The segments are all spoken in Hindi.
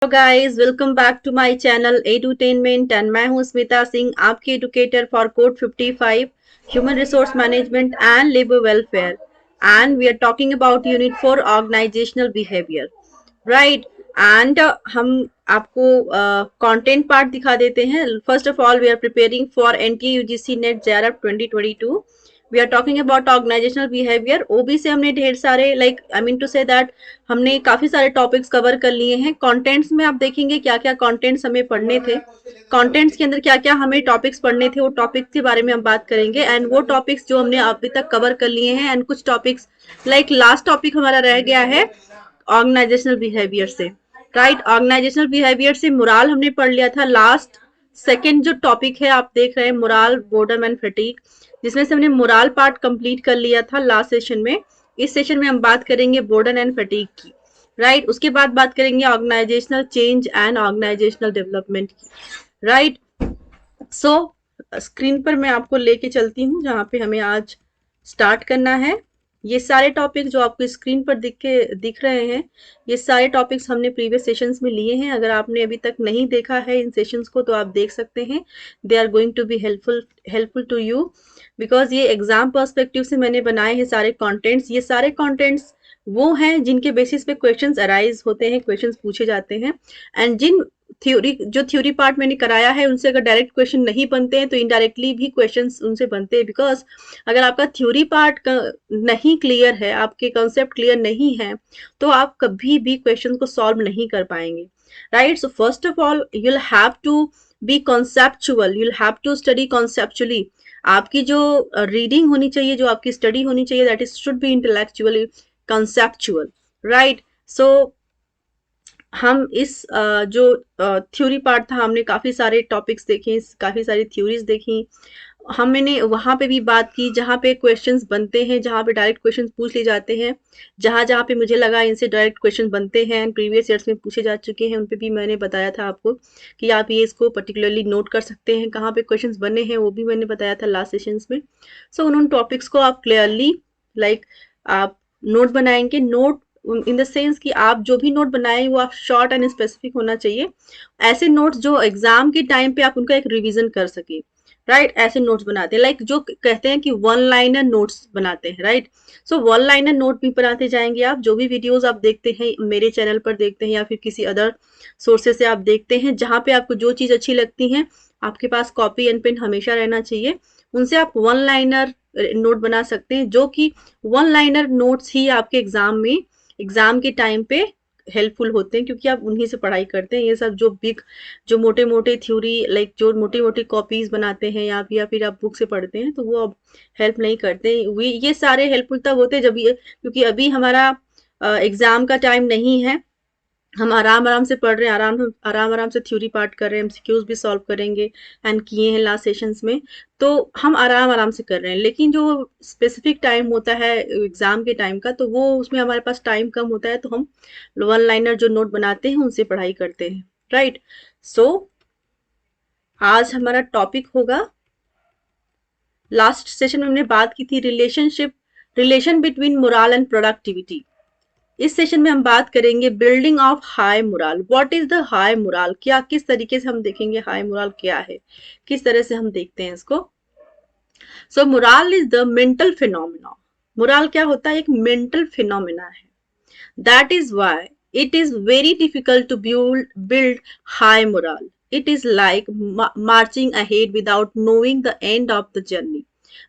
Hello guys, welcome back to my channel edutainment and मैं हूं स्मिता सिंह, आपकी educator for code 55 human resource management and labour welfare. And we are talking about unit 4 organisational behaviour, right. And हम आपको कंटेंट पार्ट दिखा देते हैं। First of all, we are preparing for NTA UGC NET JRF 2022। We are talking about organisational behaviour. OB से हमने ढेर सारे I mean to say that हमने काफी सारे टॉपिक्स कवर कर लिए हैं। कंटेंट्स में आप देखेंगे क्या क्या कंटेंट्स हमें पढ़ने थे, कंटेंट्स के अंदर क्या क्या हमें टॉपिक्स पढ़ने थे, वो टॉपिक्स के बारे में हम बात करेंगे। एंड वो टॉपिक्स जो हमने अभी तक कवर कर लिए हैं, एंड कुछ टॉपिक्स लास्ट टॉपिक हमारा रह गया है ऑर्गेनाइजेशनल बिहेवियर से, राइट। ऑर्गेनाइजेशनल बिहेवियर से मोराल हमने पढ़ लिया था। लास्ट सेकेंड जो टॉपिक है आप देख रहे हैं, मोराल, बोर्डम एंड फटीग, जिसमें से हमने मोराल पार्ट कंप्लीट कर लिया था लास्ट सेशन में। इस सेशन में हम बात करेंगे बोर्डन एंड फटीग की, राइट। उसके बाद बात करेंगे organisational change and organisational development की, राइट। सो स्क्रीन पर मैं आपको लेके चलती हूँ जहाँ पे हमें आज स्टार्ट करना है। ये सारे टॉपिक जो आपको स्क्रीन पर दिख रहे हैं, ये सारे टॉपिक्स हमने प्रीवियस सेशंस में लिए हैं। अगर आपने अभी तक नहीं देखा है इन सेशंस को तो आप देख सकते हैं। They are going to be helpful to you, because ये एग्जाम पर्सपेक्टिव से मैंने बनाए हैं सारे कंटेंट्स। ये सारे कंटेंट्स वो हैं जिनके बेसिस पे क्वेश्चंस अराइज होते हैं, क्वेश्चंस पूछे जाते हैं। एंड जो थ्योरी पार्ट मैंने कराया है उनसे अगर डायरेक्ट क्वेश्चन नहीं बनते हैं तो इनडायरेक्टली भी क्वेश्चंस उनसे बनते हैं। बिकॉज अगर आपका थ्योरी पार्ट नहीं क्लियर है, आपके कॉन्सेप्ट क्लियर नहीं है, तो आप कभी भी क्वेश्चन को सॉल्व नहीं कर पाएंगे, right. So first of all you'll have to be conceptual, you'll have to study conceptually. आपकी जो रीडिंग होनी चाहिए, जो आपकी स्टडी होनी चाहिए, that is should be intellectually conceptual, right. So हम इस जो थ्योरी पार्ट था, हमने काफी सारे टॉपिक्स देखे, काफी सारी थ्योरीज देखी। हमने वहां पे भी बात की जहाँ पे क्वेश्चंस बनते हैं, जहाँ पे डायरेक्ट क्वेश्चंस पूछ लिए जाते हैं, जहाँ जहाँ पे मुझे लगा इनसे डायरेक्ट क्वेश्चन बनते हैं, प्रीवियस ईयर्स में पूछे जा चुके हैं, उन पे भी मैंने बताया था आपको कि आप ये इसको पर्टिकुलरली नोट कर सकते हैं। कहाँ पे क्वेश्चंस बने हैं वो भी मैंने बताया था लास्ट सेशंस में। सो उन टॉपिक्स को आप क्लियरली आप नोट बनाएंगे। नोट इन द सेंस कि आप जो भी नोट बनाए वो आप शॉर्ट एंड स्पेसिफिक होना चाहिए। ऐसे नोट्स जो एग्जाम के टाइम पे आप उनका एक रिवीजन कर सके, राइट। ऐसे नोट्स बनाते हैं, जो कहते हैं कि वन लाइनर नोट्स बनाते हैं, right. So one liner note भी बनाते जाएंगे आप। जो भी वीडियोस आप देखते हैं, मेरे चैनल पर देखते हैं या फिर किसी अदर सोर्सेज से आप देखते हैं, जहाँ पे आपको जो चीज अच्छी लगती है, आपके पास कॉपी एंड पेन हमेशा रहना चाहिए। उनसे आप वन लाइनर नोट बना सकते हैं, जो कि वन लाइनर नोट्स ही आपके एग्जाम के टाइम पे हेल्पफुल होते हैं, क्योंकि आप उन्हीं से पढ़ाई करते हैं। ये सब जो मोटे मोटे थ्योरी जो मोटी मोटी कॉपीज बनाते हैं या फिर आप बुक से पढ़ते हैं, तो वो अब हेल्प नहीं करते। ये सारे हेल्पफुल तब होते हैं जब क्योंकि अभी हमारा एग्जाम का टाइम नहीं है। हम आराम आराम से पढ़ रहे हैं, आराम आराम से थ्योरी पार्ट कर रहे हैं, एमसीक्यूज भी सॉल्व करेंगे एंड किए हैं लास्ट सेशंस में, तो हम आराम आराम से कर रहे हैं। लेकिन जो स्पेसिफिक टाइम होता है एग्जाम के टाइम का, तो वो उसमें हमारे पास टाइम कम होता है, तो हम वन लाइनर जो नोट बनाते हैं उनसे पढ़ाई करते हैं, राइट। सो आज हमारा टॉपिक होगा, लास्ट सेशन में हमने बात की थी relation between moral and productivity. इस सेशन में हम बात करेंगे building of high moral. What is the high moral, क्या किस तरीके से हम देखेंगे हाई मोरल क्या है, किस तरह से हम देखते हैं इसको। So moral is the mental phenomena. Moral क्या होता है? एक मेंटल फिनोमिना है। That is why it is very difficult to build high moral. It is like marching ahead without knowing the end of the journey.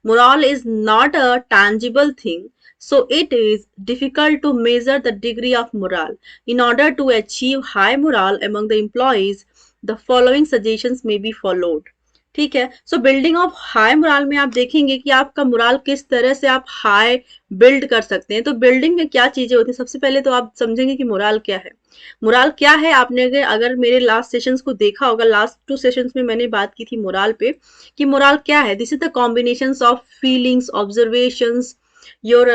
Moral is not a tangible thing, so it is difficult to measure the degree of moral. In order to achieve high moral among the employees, the following suggestions may be followed. ठीक है। सो बिल्डिंग ऑफ हाई मोरल में आप देखेंगे कि आपका मोरल किस तरह से आप हाई बिल्ड कर सकते हैं। तो बिल्डिंग में क्या चीजें होती हैं, सबसे पहले तो आप समझेंगे कि मोरल क्या है। मोरल क्या है, आपने अगर मेरे लास्ट सेशंस को देखा होगा, लास्ट 2 सेशंस में मैंने बात की थी मोरल पे, कि मोरल क्या है। This is the combination of feelings, observations, your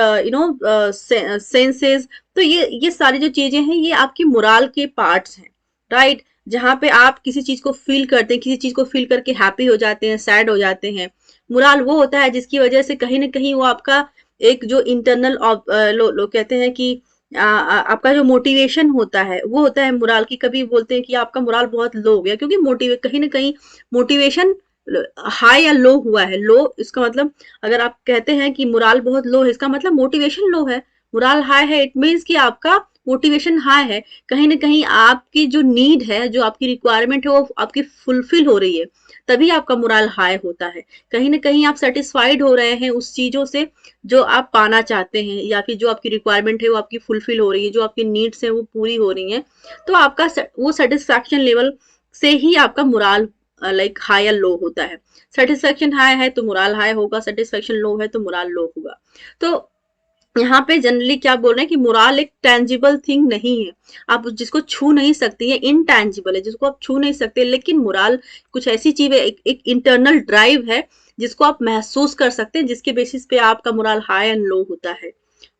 senses. तो ये सारी जो चीजें हैं, ये आपकी मोरल के पार्ट्स हैं, राइट। जहाँ पे आप किसी चीज को फील करते हैं, किसी चीज को फील करके हैप्पी हो जाते हैं, सैड हो जाते हैं। मोरल वो होता है जिसकी वजह से कहीं ना कहीं वो आपका एक जो इंटरनल लोग कहते हैं कि आपका जो मोटिवेशन होता है वो होता है मोराल की। कभी बोलते हैं कि आपका मोराल बहुत लो हो गया, क्योंकि कहीं ना कहीं मोटिवेशन हाई या लो हुआ है। लो इसका मतलब, अगर आप कहते हैं कि मोराल बहुत लो है, इसका मतलब मोटिवेशन लो है। मोराल हाई है, इट मीन्स कि आपका मोटिवेशन हाई है। कहीं ना कहीं आपकी जो नीड है, जो आपकी रिक्वायरमेंट है, वो आपकी फुलफिल हो रही है, तभी आपका मोराल हाई होता है। कहीं ना कहीं आप सेटिस्फाइड हो रहे हैं उस चीजों से जो आप पाना चाहते हैं, या फिर जो आपकी रिक्वायरमेंट है वो आपकी फुलफिल हो रही है, जो आपकी नीड्स है वो पूरी हो रही है। तो आपका वो सेटिस्फैक्शन लेवल से ही आपका मोराल लाइक हाई या लो होता है। सेटिस्फेक्शन हाई है तो मोराल हाई होगा, सेटिस्फेक्शन लो है तो मोराल लो होगा। तो यहाँ पे जनरली क्या बोल रहे हैं कि मोराल एक टेंजिबल थिंग नहीं है, आप जिसको छू नहीं सकती है, इनटेंजिबल है, जिसको आप छू नहीं सकते। लेकिन मोराल कुछ ऐसी चीज है, एक इंटरनल ड्राइव है जिसको आप महसूस कर सकते हैं, जिसके बेसिस पे आपका मोराल हाई एंड लो होता है।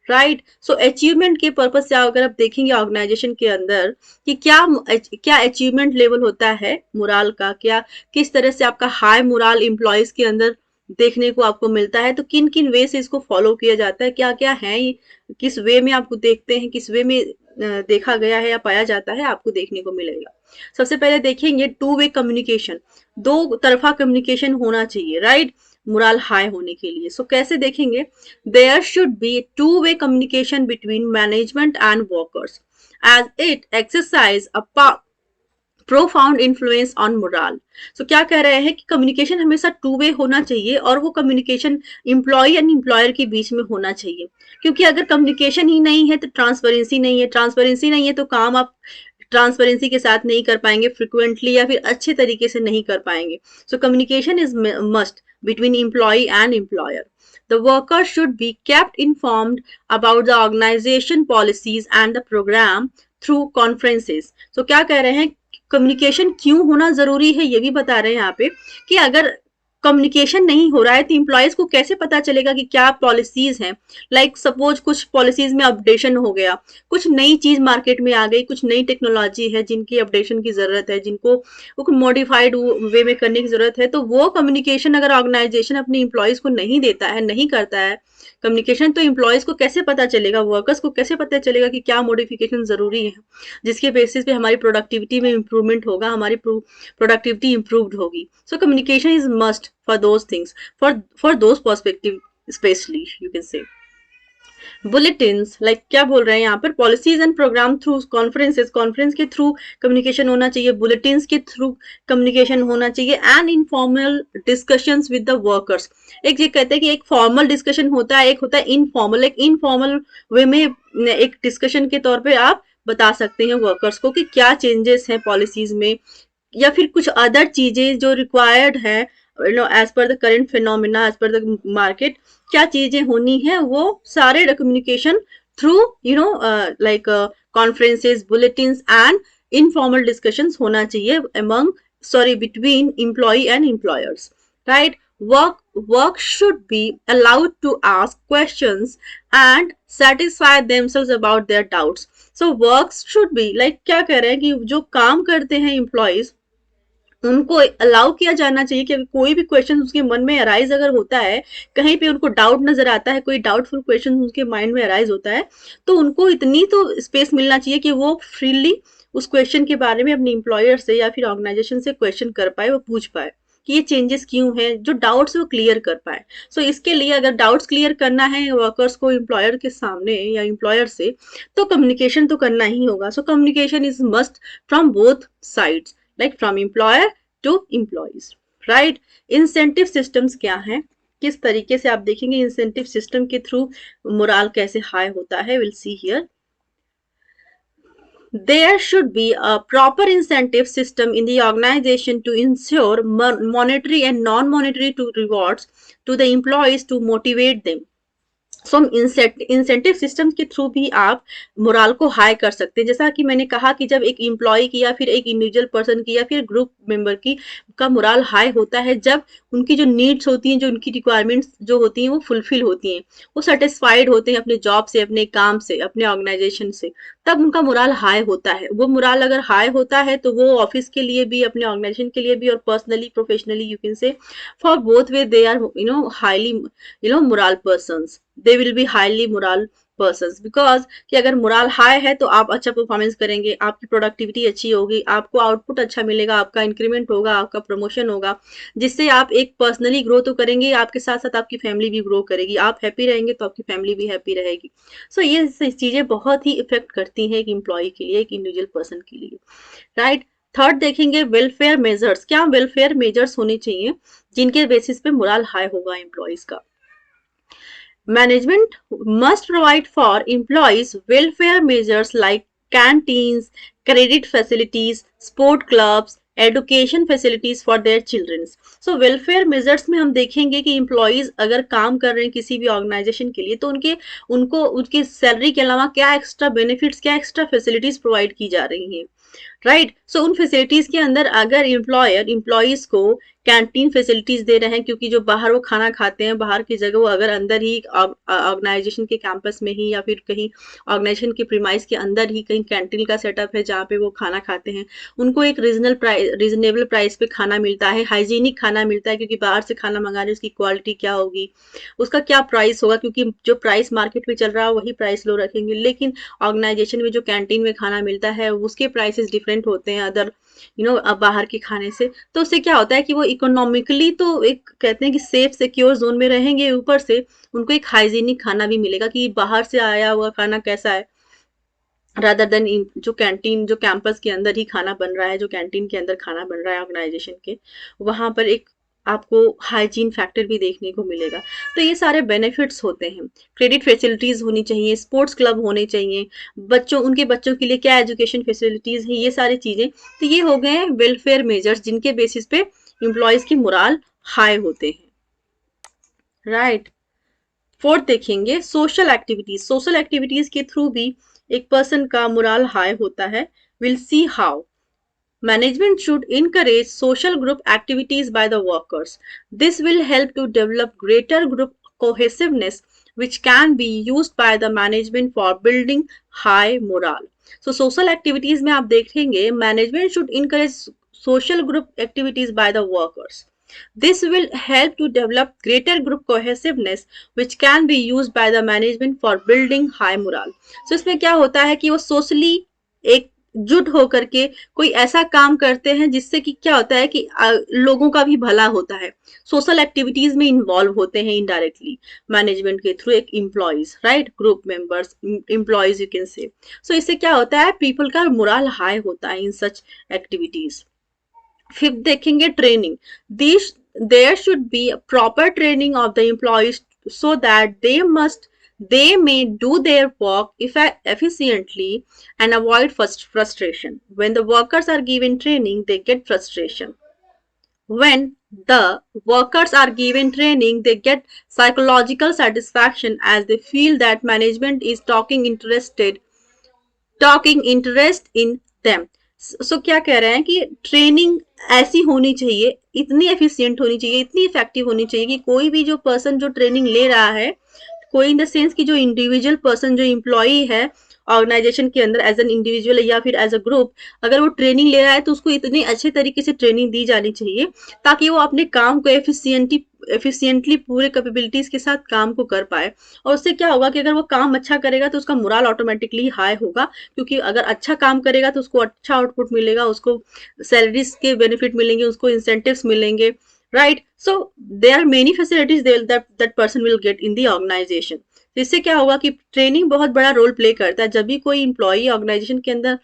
राइट। सो अचीवमेंट के पर्पज से अगर आप देखेंगे ऑर्गेनाइजेशन के अंदर कि क्या क्या अचीवमेंट लेवल होता है मोराल का, क्या किस तरह से आपका हाई मोराल एम्प्लॉयज के अंदर देखने को आपको मिलता है, तो किन किन वे से इसको फॉलो किया जाता है, क्या क्या है ये, किस वे में आपको देखते हैं, किस वे में देखा गया है या पाया जाता है, आपको देखने को मिलेगा। सबसे पहले देखेंगे टू वे कम्युनिकेशन। दो तरफा कम्युनिकेशन होना चाहिए, राइट, मोराल हाई होने के लिए। सो कैसे देखेंगे? there should be two-way communication between management and workers as it exercise a profound influence on moral. So क्या कह रहे हैं कि कम्युनिकेशन हमेशा टू वे होना चाहिए, और वो कम्युनिकेशन इम्प्लॉय एंड एम्प्लॉयर के बीच में होना चाहिए। क्योंकि अगर कम्युनिकेशन ही नहीं है तो ट्रांसपेरेंसी नहीं है, ट्रांसपेरेंसी नहीं है तो काम आप ट्रांसपेरेंसी के साथ नहीं कर पाएंगे फ्रिक्वेंटली, या फिर अच्छे तरीके से नहीं कर पाएंगे। So communication is must between employ and employer. The worker should be kept informed about the organization policies and the program through conferences. So क्या कह रहे हैं, कम्युनिकेशन क्यों होना जरूरी है ये भी बता रहे हैं यहाँ पे, कि अगर कम्युनिकेशन नहीं हो रहा है तो इंप्लॉयज को कैसे पता चलेगा कि क्या पॉलिसीज हैं। लाइक सपोज कुछ पॉलिसीज में अपडेशन हो गया, कुछ नई चीज मार्केट में आ गई, कुछ नई टेक्नोलॉजी है जिनकी अपडेशन की जरूरत है, जिनको मॉडिफाइड वे में करने की जरूरत है, तो वो कम्युनिकेशन अगर ऑर्गेनाइजेशन अपने इंप्लॉयज को नहीं देता है, नहीं करता है कम्युनिकेशन, तो इंप्लॉयज को कैसे पता चलेगा, वर्कर्स को कैसे पता चलेगा कि क्या मॉडिफिकेशन जरूरी है, जिसके बेसिस पे हमारी प्रोडक्टिविटी में इंप्रूवमेंट होगा, हमारी प्रोडक्टिविटी इंप्रूव्ड होगी। So communication is must for those things, for those perspective specially you can say. Bulletins, like क्या बोल रहे हैं यहाँ पर, policies and programme through conferences, conference के थ्रू कम्युनिकेशन होना चाहिए, बुलेटिन्स के थ्रू कम्युनिकेशन होना चाहिए, and informal discussions with the workers. एक ये कहते हैं कि एक फॉर्मल डिस्कशन होता है, एक होता है इनफॉर्मल। एक इनफॉर्मल वे में एक डिस्कशन के तौर पे आप बता सकते हैं वर्कर्स को कि क्या चेंजेस हैं पॉलिसीज में, या फिर कुछ अदर चीजें जो रिक्वायर्ड है एज पर द करेंट फिनोमिना, एज पर द मार्केट, क्या चीजें होनी है, वो सारे communication through like conferences, bulletins and informal discussions होना चाहिए among between employ and employers, right. Work should be allowed to ask questions and satisfy themselves about their doubts. So works should be like क्या कह रहे हैं कि जो काम करते हैं एम्प्लॉयज, उनको अलाउ किया जाना चाहिए कि कोई भी क्वेश्चन उसके मन में अराइज अगर होता है, कहीं पे उनको डाउट नजर आता है, कोई डाउटफुल क्वेश्चन उनके माइंड में अराइज होता है, तो उनको इतनी तो स्पेस मिलना चाहिए कि वो फ्रीली उस क्वेश्चन के बारे में अपने एम्प्लॉयर से या फिर ऑर्गेनाइजेशन से क्वेश्चन कर पाए, वो पूछ पाए कि ये चेंजेस क्यों हैं, जो डाउट्स वो क्लियर कर पाए। सो इसके लिए अगर डाउट्स क्लियर करना है वर्कर्स को एम्प्लॉयर के सामने या एम्प्लॉयर से, तो कम्युनिकेशन तो करना ही होगा। So communication is must from both sides, like from employer to employees, right. Incentive systems क्या हैं, किस तरीके से आप देखेंगे इंसेंटिव सिस्टम के थ्रू मोराल कैसे हाई होता है, will see here. There should be a proper incentive system in the organization to ensure monetary and non-monetary rewards to the employees to motivate them. So incentive system के थ्रू भी आप मोराल को हाई कर सकते हैं। जैसा कि मैंने कहा कि जब एक एम्प्लॉय की या फिर एक इंडिविजुअल पर्सन की या फिर ग्रुप मेंबर की का मोराल हाई होता है, जब उनकी जो नीड्स होती हैं, जो उनकी रिक्वायरमेंट्स जो होती हैं वो फुलफिल होती हैं, वो सेटिस्फाइड होते हैं अपने जॉब से, अपने काम से, अपने ऑर्गेनाइजेशन से, तब उनका मोराल हाई होता है। वो मोराल अगर हाई होता है तो वो ऑफिस के लिए भी, अपने ऑर्गेनाइजेशन के लिए भी, और personally professionally you can say for both way they are highly moral persons, they will be highly moral person, because कि अगर मोरल हाई है तो आप अच्छा परफॉर्मेंस करेंगे, आपकी प्रोडक्टिविटी अच्छी होगी, आपको आउटपुट अच्छा मिलेगा, आपका इंक्रीमेंट होगा, आपका प्रमोशन होगा, जिससे आप एक पर्सनली ग्रो तो करेंगे, आपके साथ साथ आपकी फैमिली भी ग्रो करेगी, आप हैप्पी रहेंगे तो आपकी फैमिली भी हैप्पी रहेगी। सो ये चीजें बहुत ही इफेक्ट करती हैं एक एम्प्लॉय के लिए, एक इंडिविजुअल पर्सन के लिए, राइट। थर्ड देखेंगे वेलफेयर मेजर्स। क्या वेलफेयर मेजर्स होने चाहिए जिनके बेसिस पे मोरल हाई होगा एम्प्लॉयज का? Management must provide for employees welfare measures like canteens, credit facilities, sport clubs, education facilities for their childrens. So welfare measures में हम देखेंगे कि एम्प्लॉयज अगर काम कर रहे हैं किसी भी ऑर्गेनाइजेशन के लिए तो उनको उनकी सैलरी के अलावा क्या एक्स्ट्रा बेनिफिट्स, क्या एक्स्ट्रा फैसिलिटीज प्रोवाइड की जा रही हैं, राइट। सो उन फैसिलिटीज के अंदर अगर एम्प्लॉयर एम्प्लॉयज को कैंटीन फैसिलिटीज दे रहे हैं, क्योंकि जो बाहर वो खाना खाते हैं बाहर की जगह, वो अगर अंदर ही ऑर्गेनाइजेशन के कैंपस में ही या फिर कहीं ऑर्गेनाइजेशन के प्रीमाइस के अंदर ही कहीं कैंटीन का सेटअप है जहाँ पे वो खाना खाते हैं, उनको एक रीजनेबल प्राइस पे खाना मिलता है, हाइजीनिक खाना मिलता है, क्योंकि बाहर से खाना मंगा रहे उसकी क्वालिटी क्या होगी, उसका क्या प्राइस होगा, क्योंकि जो प्राइस मार्केट में चल रहा है वही प्राइस लोग रखेंगे, लेकिन ऑर्गेनाइजेशन में जो कैंटीन में खाना मिलता है उसके प्राइसेस डिफरेंट होते हैं अदर अब बाहर के खाने से। तो उससे क्या होता है कि वो इकोनॉमिकली तो एक कहते हैं कि सेफ सिक्योर जोन में रहेंगे, ऊपर से उनको एक हाइजीनिक खाना भी मिलेगा कि बाहर से आया हुआ खाना कैसा है, रादर देन जो कैंटीन जो कैंपस के अंदर ही खाना बन रहा है, जो कैंटीन के अंदर खाना बन रहा है ऑर्गेनाइजेशन के, वहां पर एक आपको हाइजीन फैक्टर भी देखने को मिलेगा। तो ये सारे बेनिफिट्स होते हैं। क्रेडिट फैसिलिटीज होनी चाहिए, स्पोर्ट्स क्लब होने चाहिए, उनके बच्चों के लिए क्या एजुकेशन फैसिलिटीज है, ये सारी चीजें। तो ये हो गए वेलफेयर मेजर्स जिनके बेसिस पे एम्प्लॉयज की मोरल हाई होते हैं, राइट। फोर्थ देखेंगे सोशल एक्टिविटीज। सोशल एक्टिविटीज के थ्रू भी एक पर्सन का मोरल हाई होता है। Will see how. Management should encourage social group activities by the workers. This will help to develop greater group cohesiveness, which can be used by the management for building high morale. So social activities में आप देखेंगे management should encourage social group activities by the workers. This will help to develop greater group cohesiveness, which can be used by the management for building high morale. So इसमें क्या होता है कि वो socially एक जुट होकर के कोई ऐसा काम करते हैं जिससे कि क्या होता है कि लोगों का भी भला होता है। सोशल एक्टिविटीज में इन्वॉल्व होते हैं इनडायरेक्टली मैनेजमेंट के थ्रू, एक employees, right, group members, employees you can say. So इससे क्या होता है, पीपल का मोरल हाई होता है इन सच एक्टिविटीज। फिफ्थ देखेंगे training. This there should be proper training of the employees so that they may do their work efficiently and avoid frustration. When the workers are given training, they get frustration. When the workers are given training, they get psychological satisfaction as they feel that management is talking interest in them. So क्या कह रहे हैं कि ट्रेनिंग ऐसी होनी चाहिए, इतनी एफिशिएंट होनी चाहिए, इतनी इफेक्टिव होनी चाहिए कि कोई भी जो पर्सन जो ट्रेनिंग ले रहा है, कोई इन द सेंस कि जो इंडिविजुअल पर्सन जो इम्प्लॉई है ऑर्गेनाइजेशन के अंदर एज एन इंडिविजुअल या फिर एज अ ग्रुप, अगर वो ट्रेनिंग ले रहा है तो उसको इतने अच्छे तरीके से ट्रेनिंग दी जानी चाहिए ताकि वो अपने काम को एफिशिएंटली पूरे कैपेबिलिटीज के साथ काम को कर पाए। और उससे क्या होगा कि अगर वो काम अच्छा करेगा तो उसका मोरल ऑटोमेटिकली हाई होगा, क्योंकि अगर अच्छा काम करेगा तो उसको अच्छा आउटपुट मिलेगा, उसको सैलरीज के बेनिफिट मिलेंगे, उसको इंसेंटिव्स मिलेंगे, right? So there are many facilities that person will get in the organization. तो इससे क्या होगा कि ट्रेनिंग बहुत बड़ा रोल प्ले करता है। जब भी कोई इंप्लॉई ऑर्गेनाइजेशन के अंदर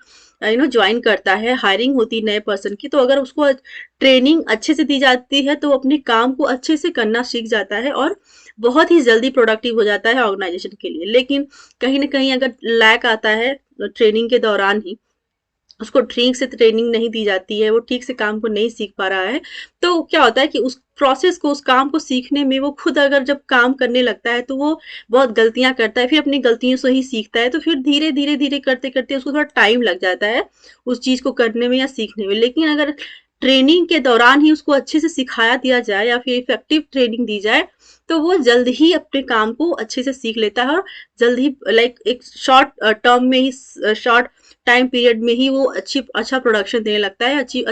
ज्वाइन करता है, हायरिंग होती है नए पर्सन की, तो अगर उसको ट्रेनिंग अच्छे से दी जाती है तो वो अपने काम को अच्छे से करना सीख जाता है और बहुत ही जल्दी प्रोडक्टिव हो जाता है ऑर्गेनाइजेशन के लिए। लेकिन कहीं ना कहीं अगर लैक आता है ट्रेनिंग के दौरान ही, उसको ठीक से ट्रेनिंग नहीं दी जाती है, वो ठीक से काम को नहीं सीख पा रहा है, तो क्या होता है कि उस प्रोसेस को, उस काम को सीखने में वो खुद अगर जब काम करने लगता है तो वो बहुत गलतियां करता है, फिर अपनी गलतियों से ही सीखता है, तो फिर धीरे धीरे धीरे करते करते उसको थोड़ा टाइम लग जाता है उस चीज को करने में या सीखने में। लेकिन अगर ट्रेनिंग के दौरान ही उसको अच्छे से सिखाया दिया जाए या फिर इफेक्टिव ट्रेनिंग दी जाए तो वो जल्द ही अपने काम को अच्छे से सीख लेता है और जल्द ही लाइक एक शॉर्ट टर्म में ही, शॉर्ट टाइम पीरियड में ही वो अच्छा प्रोडक्शन देने लगता है, अच्छी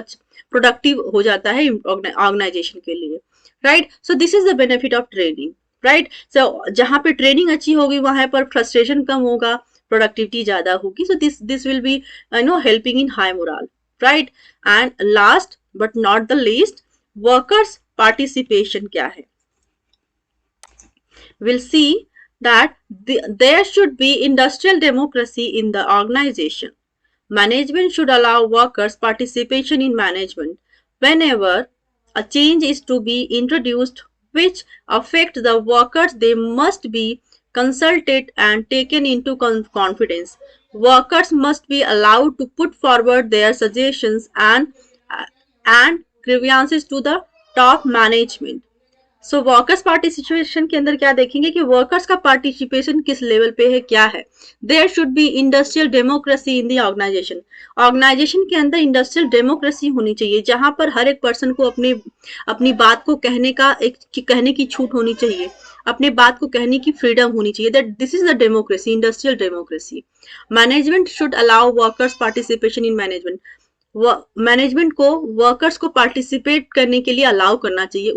प्रोडक्टिव हो जाता है ऑर्गेनाइजेशन के लिए, right. So this is the benefit of training. Right. So जहाँ पे ट्रेनिंग अच्छी होगी वहां पर फ्रस्ट्रेशन कम होगा, प्रोडक्टिविटी ज्यादा होगी। So this will be helping in high moral, right. And last but not the least, workers participation क्या है? We'll see that there should be industrial democracy in the organization. Management should allow workers participation in management. Whenever a change is to be introduced which affects the workers, they must be consulted and taken into confidence. Workers must be allowed to put forward their suggestions and grievances to the top management. So workers participation के अंदर क्या देखेंगे कि वर्कर्स का पार्टिसिपेशन किस लेवल पे है, क्या है। There should be industrial democracy in the organisation. Organisation के अंदर इंडस्ट्रियल डेमोक्रेसी होनी चाहिए, जहां पर हर एक पर्सन को अपनी अपनी बात को कहने की छूट होनी चाहिए, अपने बात को कहने की फ्रीडम होनी चाहिए। That this is the democracy, industrial democracy. Management should allow workers participation in management. Management को वर्कर्स को पार्टिसिपेट करने के लिए अलाउ करना चाहिए,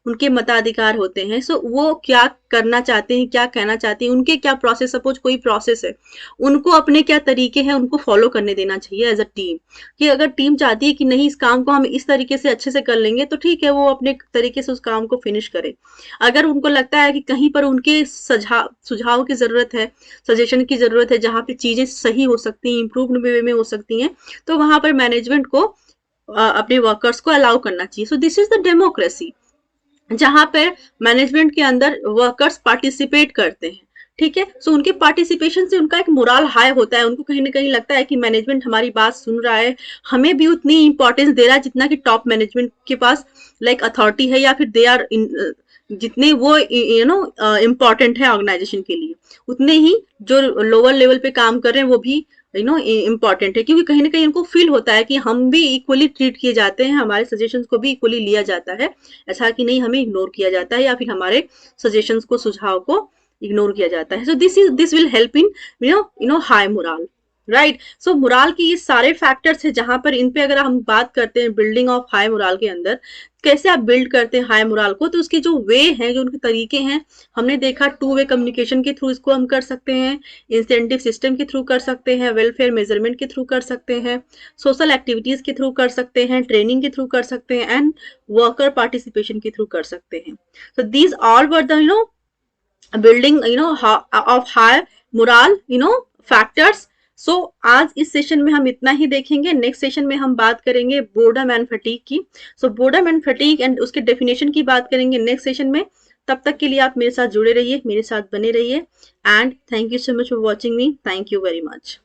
उनके मताधिकार होते हैं। सो वो क्या करना चाहते हैं, क्या कहना चाहते हैं, उनके क्या प्रोसेस, सपोज कोई प्रोसेस है, उनको अपने क्या तरीके हैं उनको फॉलो करने देना चाहिए एज अ टीम। कि अगर टीम चाहती है कि नहीं इस काम को हम इस तरीके से अच्छे से कर लेंगे तो ठीक है, वो अपने तरीके से उस काम को फिनिश करे। अगर उनको लगता है कि कहीं पर उनके सुझाव की जरूरत है, सजेशन की जरूरत है, जहाँ पे चीजें सही हो सकती हैं, इंप्रूव वे में हो सकती हैं, तो वहां पर मैनेजमेंट को अपने वर्कर्स को अलाउ करना चाहिए। सो दिस इज द डेमोक्रेसी, जहां पर मैनेजमेंट के अंदर वर्कर्स पार्टिसिपेट करते हैं। ठीक है। सो उनके पार्टिसिपेशन से उनका एक मोरल हाई होता है, उनको कहीं ना कहीं लगता है कि मैनेजमेंट हमारी बात सुन रहा है, हमें भी उतनी इंपॉर्टेंस दे रहा है जितना कि टॉप मैनेजमेंट के पास लाइक अथॉरिटी है, या फिर दे आर जितने वो इम्पोर्टेंट है ऑर्गेनाइजेशन के लिए, उतने ही जो लोअर लेवल पे काम कर रहे हैं वो भी इम्पॉर्टेंट है। क्योंकि कहीं ना कहीं उनको फील होता है कि हम भी इक्वली ट्रीट किए जाते हैं, हमारे सजेशंस को भी इक्वली लिया जाता है, ऐसा कि नहीं हमें इग्नोर किया जाता है या फिर हमारे सजेशंस को, सुझाव को इग्नोर किया जाता है। So this will help in high moral, right. So moral की ये सारे फैक्टर्स है, जहां पर इन पे अगर हम बात करते हैं बिल्डिंग ऑफ हाई मोरल के अंदर, कैसे आप बिल्ड करते हैं हाई मोरल को, तो उसके जो वे हैं, जो उनके तरीके हैं, हमने देखा 2 वे कम्युनिकेशन के थ्रू इसको हम कर सकते हैं, इंसेंटिव सिस्टम के थ्रू कर सकते हैं, वेलफेयर मेजरमेंट के थ्रू कर सकते हैं, सोशल एक्टिविटीज के थ्रू कर सकते हैं, ट्रेनिंग के थ्रू कर सकते हैं, एंड वर्कर पार्टिसिपेशन के थ्रू कर सकते हैं। So these all were the building of high moral factors. So आज इस सेशन में हम इतना ही देखेंगे। नेक्स्ट सेशन में हम बात करेंगे बोर्डम एंड फटीग की। सो बोर्डम एंड फटीग एंड उसके डेफिनेशन की बात करेंगे नेक्स्ट सेशन में। तब तक के लिए आप मेरे साथ जुड़े रहिए, मेरे साथ बने रहिए, and thank you so much for watching me. Thank you very much.